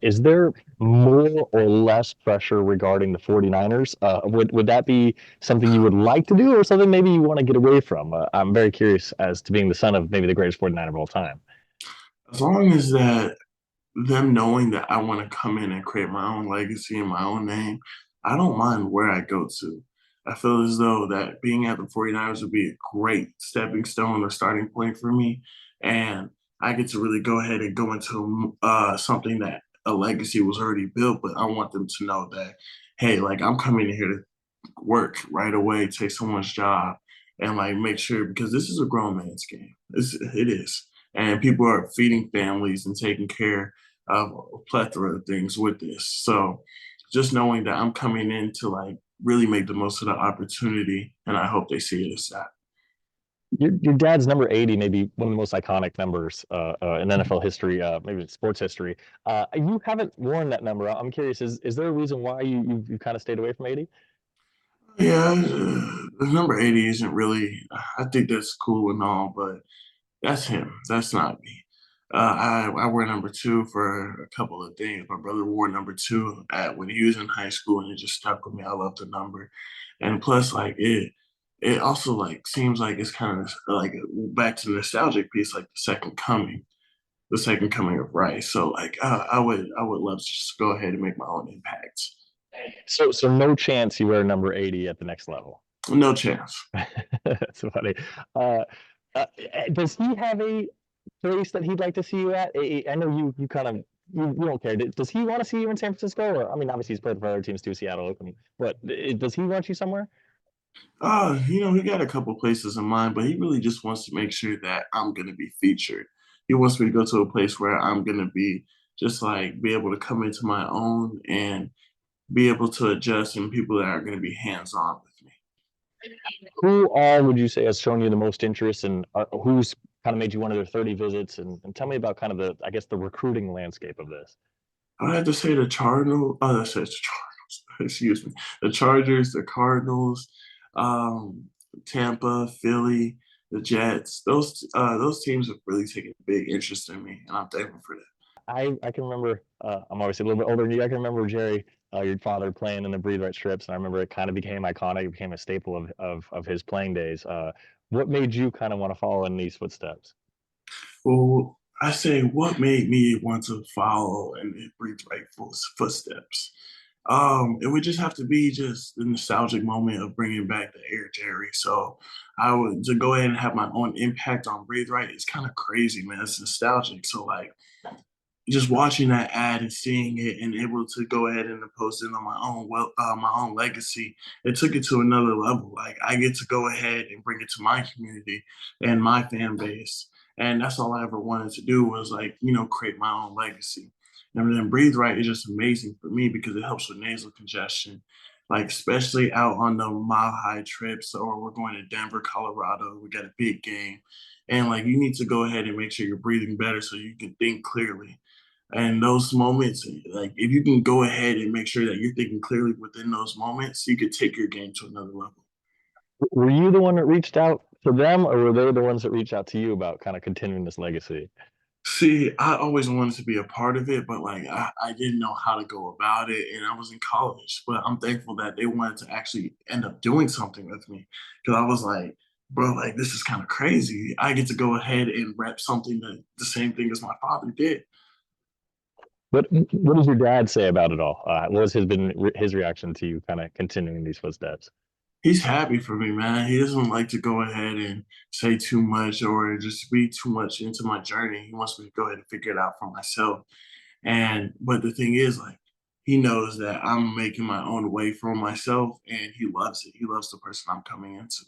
Is there more or less pressure regarding the 49ers? Would that be something you would like to do or something maybe you want to get away from? I'm very curious as to being the son of maybe the greatest 49er of all time. As long as that them knowing that I want to come in and create my own legacy and my own name, I don't mind where I go to. I feel as though that being at the 49ers would be a great stepping stone or starting point for me. And I get to really go ahead and go into something that a legacy was already built, but I want them to know that, hey, like I'm coming in here to work right away, take someone's job, and like make sure because this is a grown man's game. It is, and people are feeding families and taking care of a plethora of things with this. So just knowing that I'm coming in to like really make the most of the opportunity, and I hope they see it as that. Your dad's number 80 may be one of the most iconic numbers in NFL history, maybe sports history. You haven't worn that number. I'm curious, is there a reason why you kind of stayed away from 80? Yeah, the number 80 isn't really. I think that's cool and all, but that's him. That's not me. I wear number two for a couple of things. My brother wore number two at when he was in high school, and it just stuck with me. I love the number, and plus, like it also like seems like it's kind of like back to the nostalgic piece, like the second coming of Rice. So like I would love to just go ahead and make my own impact. So no chance you wear number 80 at the next level. No chance. That's funny. Uh, does he have a place that he'd like to see you at? I know you kind of you don't care. Does he want to see you in San Francisco? Or I mean, obviously he's played for other teams too, Seattle, Oakland. But does he want you somewhere? He got a couple places in mind, but he really just wants to make sure that I'm gonna be featured. He wants me to go to a place where I'm gonna be just like be able to come into my own and be able to adjust and people that are gonna be hands on with me. Who all would you say has shown you the most interest, and who's kind of made you one of their 30 visits? And tell me about kind of the, I guess, the recruiting landscape of this. I have to say the Cardinal. Oh, that's the Cardinals. Excuse me. The Chargers, the Cardinals, um, Tampa, Philly, the Jets. Those teams have really taken a big interest in me, and I'm thankful for that. I can remember. I'm obviously a little bit older than you. I can remember Jerry, your father, playing in the Breathe Right strips, and I remember it kind of became iconic. It became a staple of his playing days. What made you kind of want to follow in these footsteps? Well, I say what made me want to follow and breathe right footsteps. It would just have to be just the nostalgic moment of bringing back the Air Jerry. So I would to go ahead and have my own impact on Breathe Right. It's kind of crazy, man. It's nostalgic. So like just watching that ad and seeing it and able to go ahead and post it on my own legacy, it took it to another level. Like I get to go ahead and bring it to my community and my fan base, and that's all I ever wanted to do was like create my own legacy. And then Breathe Right is just amazing for me because it helps with nasal congestion, like especially out on the mile high trips or we're going to Denver, Colorado. We got a big game, and like you need to go ahead and make sure you're breathing better so you can think clearly. And those moments, like if you can go ahead and make sure that you're thinking clearly within those moments, you could take your game to another level. Were you the one that reached out to them, or were they the ones that reached out to you about kind of continuing this legacy? See, I always wanted to be a part of it, but like I didn't know how to go about it, and I was in college. But I'm thankful that they wanted to actually end up doing something with me because I was like, bro, like this is kind of crazy. I get to go ahead and rep something that the same thing as my father did. What does your dad say about it all? What has his reaction to you kind of continuing these footsteps? He's happy for me, man. He doesn't like to go ahead and say too much or just read too much into my journey. He wants me to go ahead and figure it out for myself. And but the thing is, like, he knows that I'm making my own way for myself, and he loves it. He loves the person I'm coming into.